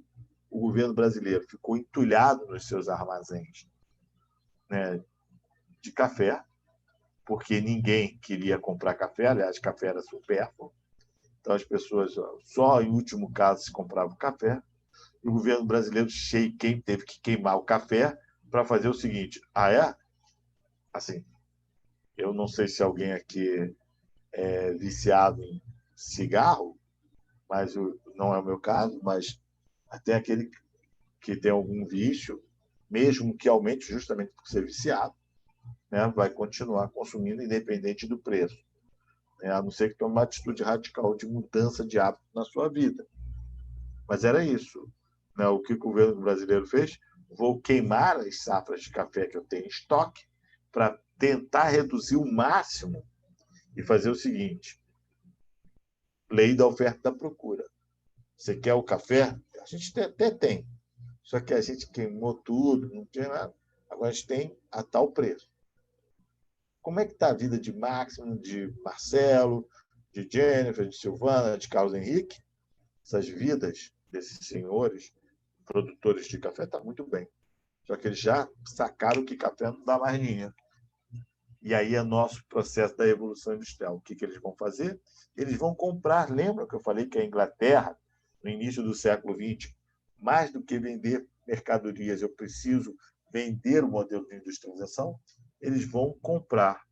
[SPEAKER 1] o governo brasileiro ficou entulhado nos seus armazéns, né, de café, porque ninguém queria comprar café, aliás, café era supérfluo. Então as pessoas, só em último caso, se compravam café. E o governo brasileiro quem teve que queimar o café para fazer o seguinte: é? Assim, eu não sei se alguém aqui é viciado em cigarro, mas não é o meu caso, mas Tem aquele que tem algum vício, mesmo que aumente justamente por ser viciado, né, vai continuar consumindo independente do preço, né, a não ser que tome uma atitude radical de mudança de hábito na sua vida. Mas era isso, né? O que o governo brasileiro fez? Vou queimar as safras de café que eu tenho em estoque para tentar reduzir o máximo e fazer o seguinte: lei da oferta e da procura. Você quer o café? A gente até tem, só que a gente queimou tudo, não tinha nada. Agora a gente tem a tal preço. Como é que está a vida de Máximo, de Marcelo, de Jennifer, de Silvana, de Carlos Henrique? Essas vidas desses senhores produtores de café está muito bem. Só que eles já sacaram que café não dá mais dinheiro. E aí é nosso processo da Revolução Industrial. O que eles vão fazer? Eles vão comprar. Lembra que eu falei que a Inglaterra, no início do século XX, mais do que vender mercadorias, eu preciso vender o modelo de industrialização? Eles vão comprar,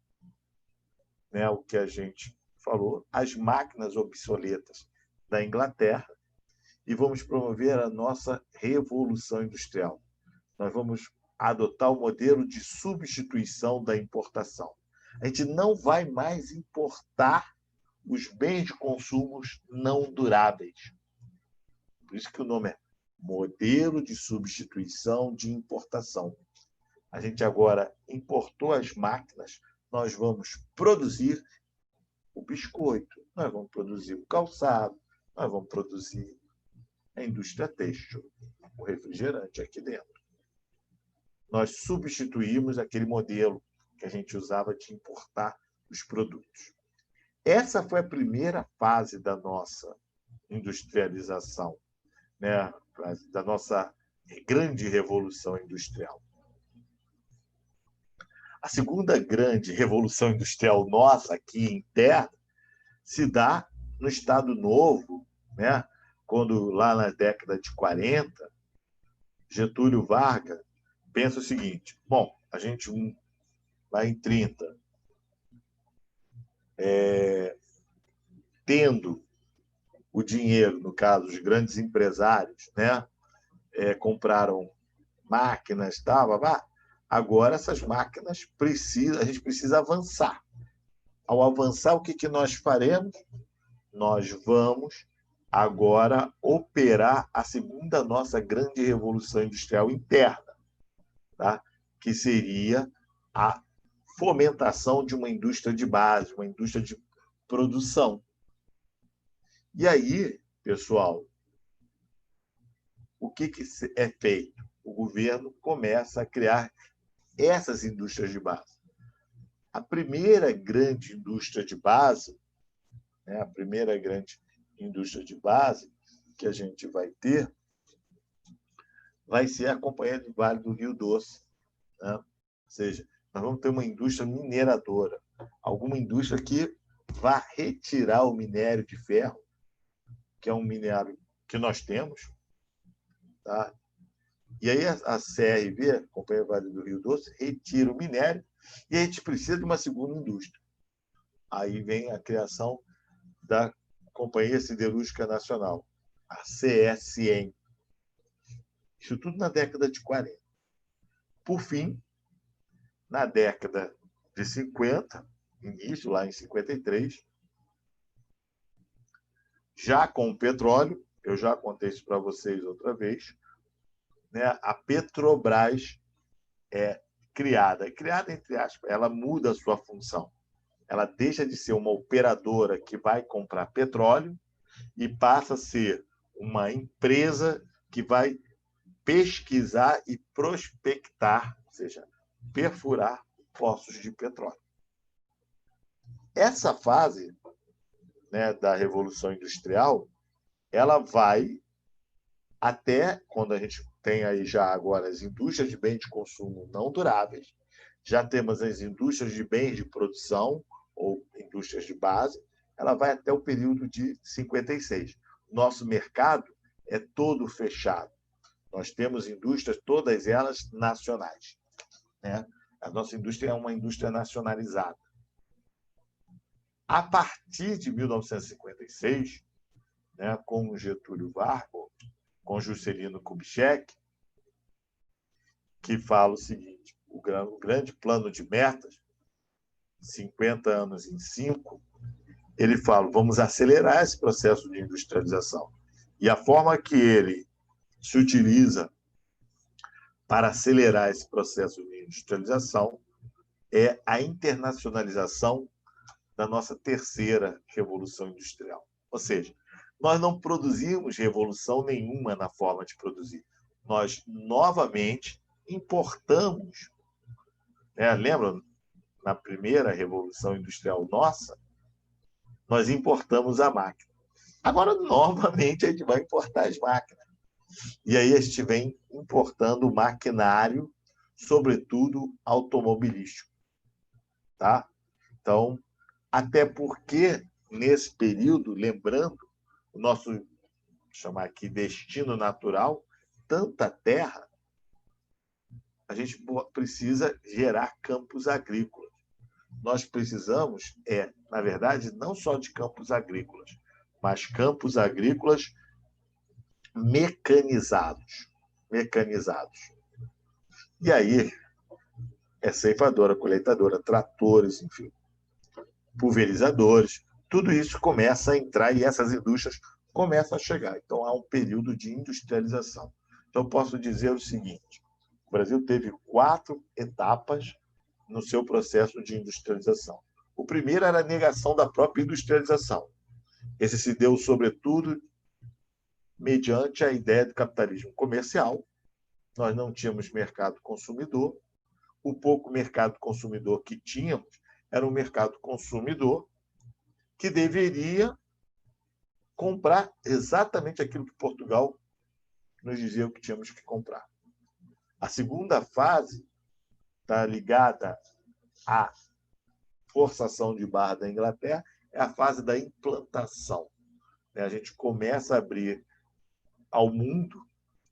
[SPEAKER 1] né, o que a gente falou, as máquinas obsoletas da Inglaterra, e vamos promover a nossa revolução industrial. Nós vamos adotar o modelo de substituição da importação. A gente não vai mais importar os bens de consumo não duráveis. Por isso que o nome é modelo de substituição de importação. A gente agora importou as máquinas, nós vamos produzir o biscoito, nós vamos produzir o calçado, nós vamos produzir a indústria têxtil, o refrigerante aqui dentro. Nós substituímos aquele modelo que a gente usava de importar os produtos. Essa foi a primeira fase da nossa industrialização, né? Da nossa grande revolução industrial. A segunda grande revolução industrial nossa, aqui interna, se dá no Estado Novo, né? Quando, lá na década de 40, Getúlio Vargas pensa o seguinte: bom, a gente lá em 30, tendo o dinheiro, no caso, os grandes empresários, né, compraram máquinas, agora essas máquinas a gente precisa avançar. Ao avançar, o que nós faremos? Nós vamos agora operar a segunda nossa grande revolução industrial interna, tá? Que seria a fomentação de uma indústria de base, uma indústria de produção. E aí, pessoal, o que é feito? O governo começa a criar essas indústrias de base. A primeira grande indústria de base, né, a primeira grande indústria de base que a gente vai ter, vai ser a Companhia do Vale do Rio Doce, né? Ou seja, nós vamos ter uma indústria mineradora, alguma indústria que vai retirar o minério de ferro, que é um minério que nós temos, tá? E aí a CRV, a Companhia do Vale do Rio Doce, retira o minério e a gente precisa de uma segunda indústria. Aí vem a criação da Companhia Siderúrgica Nacional, a CSN. Isso tudo na década de 40. Por fim, na década de 50, início lá em 53, já com o petróleo, eu já contei isso para vocês outra vez, né, a Petrobras é criada entre aspas, ela muda a sua função. Ela deixa de ser uma operadora que vai comprar petróleo e passa a ser uma empresa que vai pesquisar e prospectar, ou seja, perfurar poços de petróleo. Essa fase, né, da Revolução Industrial, ela vai até quando a gente tem aí já agora as indústrias de bens de consumo não duráveis, já temos as indústrias de bens de produção ou indústrias de base, ela vai até o período de 56. Nosso mercado é todo fechado. Nós temos indústrias, todas elas nacionais, né? A nossa indústria é uma indústria nacionalizada. A partir de 1956, né, com Getúlio Vargas, com Juscelino Kubitschek, que fala o seguinte: o grande plano de metas, 50 anos em 5, ele fala, vamos acelerar esse processo de industrialização. E a forma que ele se utiliza para acelerar esse processo de industrialização é a internacionalização da nossa terceira revolução industrial. Ou seja, nós não produzimos revolução nenhuma na forma de produzir. Nós, novamente, importamos. Lembra, na primeira revolução industrial nossa, nós importamos a máquina. Agora, novamente, a gente vai importar as máquinas. E aí a gente vem importando maquinário, sobretudo automobilístico. Tá? Então, até porque, nesse período, lembrando, o nosso, vou chamar aqui, destino natural, tanta terra, a gente precisa gerar campos agrícolas. Nós precisamos, na verdade, não só de campos agrícolas, mas campos agrícolas mecanizados. E aí, ceifadora, colheitadora, tratores, enfim, pulverizadores, tudo isso começa a entrar e essas indústrias começam a chegar. Então, há um período de industrialização. Então, eu posso dizer o seguinte: o Brasil teve 4 etapas no seu processo de industrialização. O primeiro era a negação da própria industrialização. Esse se deu, sobretudo, mediante a ideia do capitalismo comercial. Nós não tínhamos mercado consumidor. O pouco mercado consumidor que tínhamos era um mercado consumidor que deveria comprar exatamente aquilo que Portugal nos dizia que tínhamos que comprar. A segunda fase está ligada à forçação de barra da Inglaterra, é a fase da implantação. A gente começa a abrir ao mundo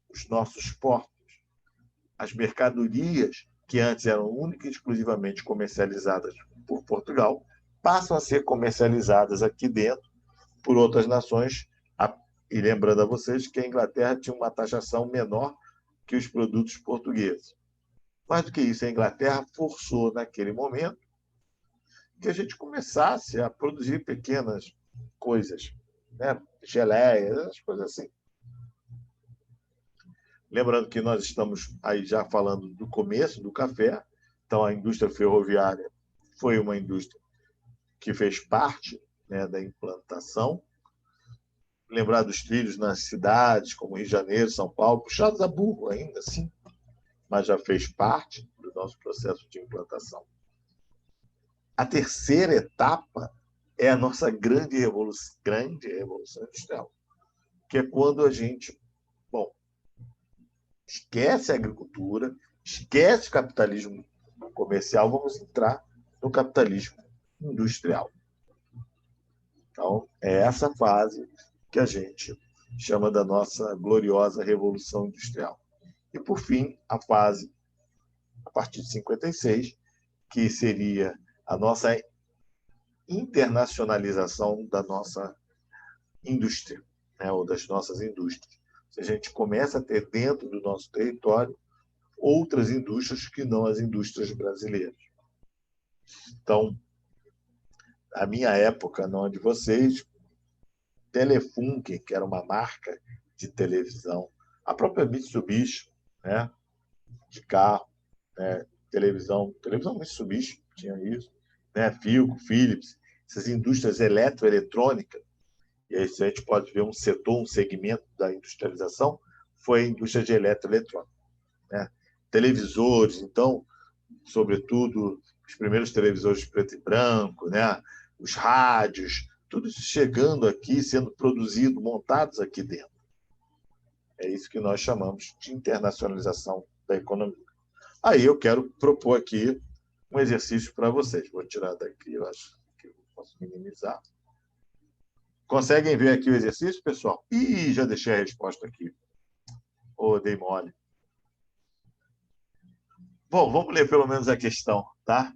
[SPEAKER 1] os nossos portos. As mercadorias que antes eram única e exclusivamente comercializadas por Portugal passam a ser comercializadas aqui dentro por outras nações. E lembrando a vocês que a Inglaterra tinha uma taxação menor que os produtos portugueses. Mais do que isso, a Inglaterra forçou, naquele momento, que a gente começasse a produzir pequenas coisas, geleias, essas coisas assim. Lembrando que nós estamos aí já falando do começo do café, então a indústria ferroviária foi uma indústria que fez parte, da implantação. Lembrar dos trilhos nas cidades, como Rio de Janeiro, São Paulo, puxados a burro ainda assim, mas já fez parte do nosso processo de implantação. A terceira etapa é a nossa grande revolução industrial, que é quando a gente, esquece a agricultura, esquece o capitalismo comercial, vamos entrar no capitalismo industrial. Então, é essa fase que a gente chama da nossa gloriosa Revolução Industrial. E, por fim, a fase, a partir de 56, que seria a nossa internacionalização da nossa indústria, ou das nossas indústrias. A gente começa a ter dentro do nosso território outras indústrias que não as indústrias brasileiras. Então, a minha época, não a de vocês, Telefunken, que era uma marca de televisão, a própria Mitsubishi, de carro, televisão Mitsubishi tinha isso, Philco, Philips, essas indústrias eletroeletrônicas. E aí a gente pode ver um setor, um segmento da industrialização, foi a indústria de eletroeletrônica. Televisores, então, sobretudo, os primeiros televisores preto e branco, os rádios, tudo isso chegando aqui, sendo produzido, montados aqui dentro. É isso que nós chamamos de internacionalização da economia. Aí eu quero propor aqui um exercício para vocês. Vou tirar daqui, eu acho que eu posso minimizar. Conseguem ver aqui o exercício, pessoal? Ih, já deixei a resposta aqui. Dei mole. Bom, vamos ler pelo menos a questão, tá?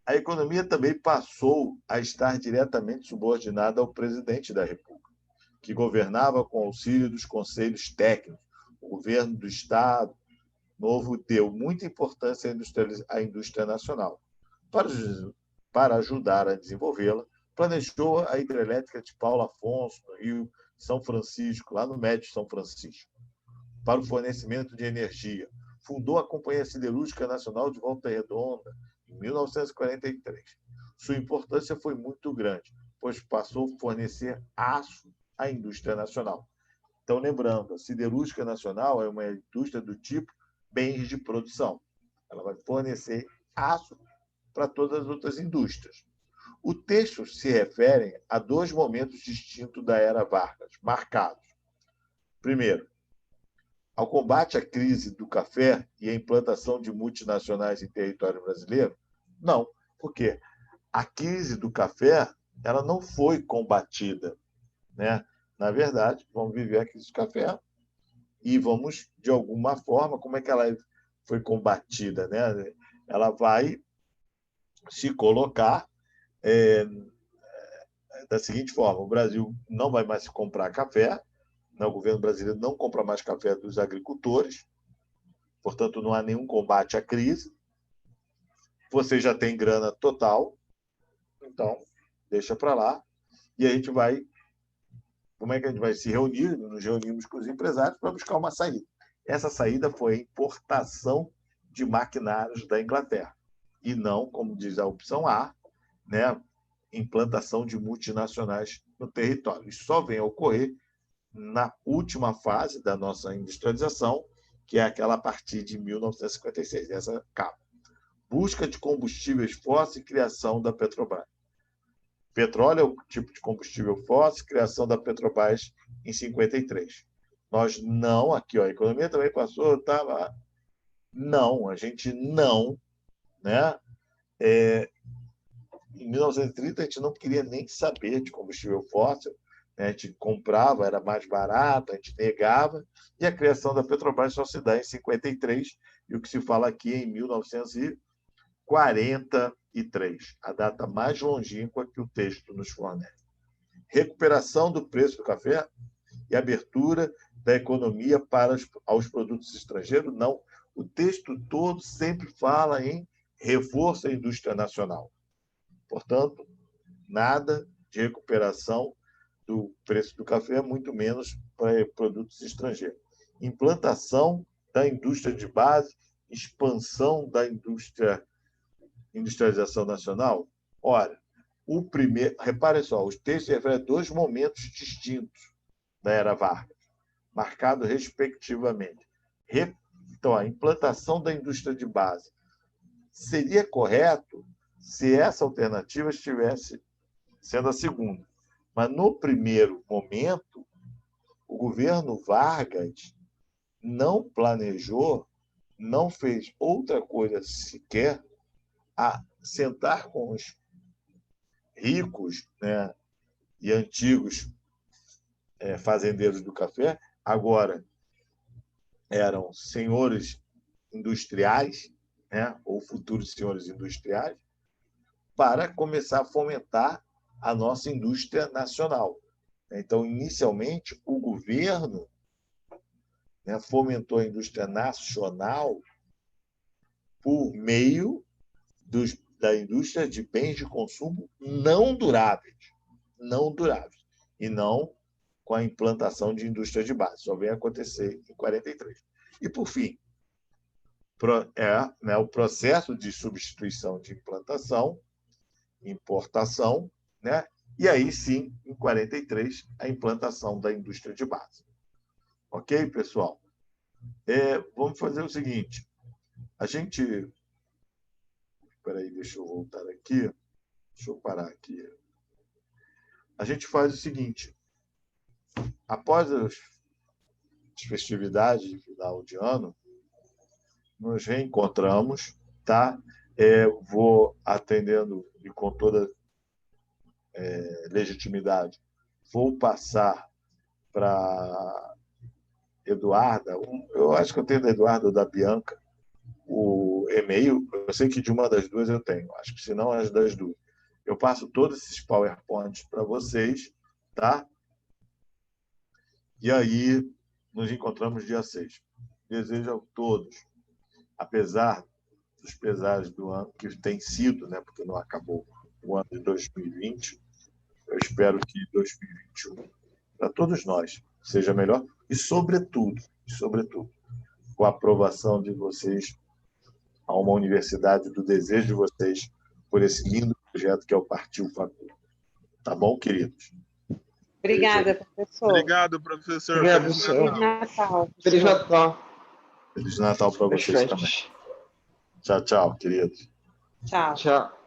[SPEAKER 1] A economia também passou a estar diretamente subordinada ao presidente da República. que governava com auxílio dos conselhos técnicos. O governo do Estado Novo deu muita importância à indústria nacional. Para ajudar a desenvolvê-la, planejou a hidrelétrica de Paulo Afonso, no Rio São Francisco, lá no Médio São Francisco, para o fornecimento de energia. Fundou a Companhia Siderúrgica Nacional de Volta Redonda, em 1943. Sua importância foi muito grande, pois passou a fornecer aço à indústria nacional. Então, lembrando, a siderúrgica nacional é uma indústria do tipo bens de produção. Ela vai fornecer aço para todas as outras indústrias. O texto se refere a dois momentos distintos da era Vargas, marcados. Primeiro, ao combate à crise do café e à implantação de multinacionais em território brasileiro? Não, porque a crise do café ela não foi combatida, né? Na verdade, vamos viver a crise do café e vamos, de alguma forma, como é que ela foi combatida, né? Ela vai se colocar da seguinte forma: o Brasil não vai mais comprar café, né? O governo brasileiro não compra mais café dos agricultores, portanto, não há nenhum combate à crise. Você já tem grana total, então deixa para lá. E a gente vai. Como é que a gente vai se reunir? Nos reunimos com os empresários para buscar uma saída. Essa saída foi a importação de maquinários da Inglaterra. E não, como diz a opção A, né, implantação de multinacionais no território. Isso só vem a ocorrer na última fase da nossa industrialização, que é aquela a partir de 1956, essa capa. Busca de combustíveis fósseis e criação da Petrobras. Petróleo é o tipo de combustível fóssil, criação da Petrobras em 53. Nós não, aqui, ó, a economia também passou, estava. Não, a gente não, né? Em 1930, a gente não queria nem saber de combustível fóssil, né? A gente comprava, era mais barato, a gente negava, e a criação da Petrobras só se dá em 53, e o que se fala aqui é em 1943, a data mais longínqua que o texto nos fornece. Recuperação do preço do café e abertura da economia para aos produtos estrangeiros? Não. O texto todo sempre fala em reforço à indústria nacional. Portanto, nada de recuperação do preço do café, muito menos para produtos estrangeiros. Implantação da indústria de base, expansão da industrialização nacional. Ora, o primeiro, repare só, os textos referem a dois momentos distintos da era Vargas, marcados respectivamente. Então, a implantação da indústria de base seria correto se essa alternativa estivesse sendo a segunda. Mas, no primeiro momento, o governo Vargas não planejou, não fez outra coisa sequer a sentar com os ricos, né, e antigos fazendeiros do café, agora eram senhores industriais, né, ou futuros senhores industriais, para começar a fomentar a nossa indústria nacional. Então, inicialmente, o governo, né, fomentou a indústria nacional por meio da indústria de bens de consumo não duráveis, e não com a implantação de indústria de base. Só vem acontecer em 43. E, por fim, o processo de substituição de implantação, importação, né? E aí sim, em 43, a implantação da indústria de base. Ok, pessoal? Vamos fazer o seguinte. A gente... Espera aí, deixa eu voltar aqui. Deixa eu parar aqui. A gente faz o seguinte. Após as festividades de final de ano, nos reencontramos, tá? Vou atendendo e com toda legitimidade, vou passar para Eduarda, eu acho que eu tenho da Eduarda ou da Bianca, o e-mail, eu sei que de uma das duas eu tenho, acho que se não as das duas. Eu passo todos esses PowerPoints para vocês, tá? E aí, nos encontramos dia 6. Desejo a todos, apesar dos pesares do ano que tem sido, né, porque não acabou o ano de 2020, eu espero que 2021, para todos nós, seja melhor e, sobretudo, com a aprovação de vocês a uma universidade, do desejo de vocês por esse lindo projeto que é o Partiu Facul. Tá bom, queridos?
[SPEAKER 2] Obrigada, professor.
[SPEAKER 3] Obrigado, professor.
[SPEAKER 4] Obrigado,
[SPEAKER 3] Feliz
[SPEAKER 4] senhor.
[SPEAKER 2] Feliz Natal.
[SPEAKER 4] Feliz Natal.
[SPEAKER 1] Feliz Natal para vocês também.
[SPEAKER 4] Festas.
[SPEAKER 1] Tchau, tchau, queridos.
[SPEAKER 2] Tchau.
[SPEAKER 4] Tchau.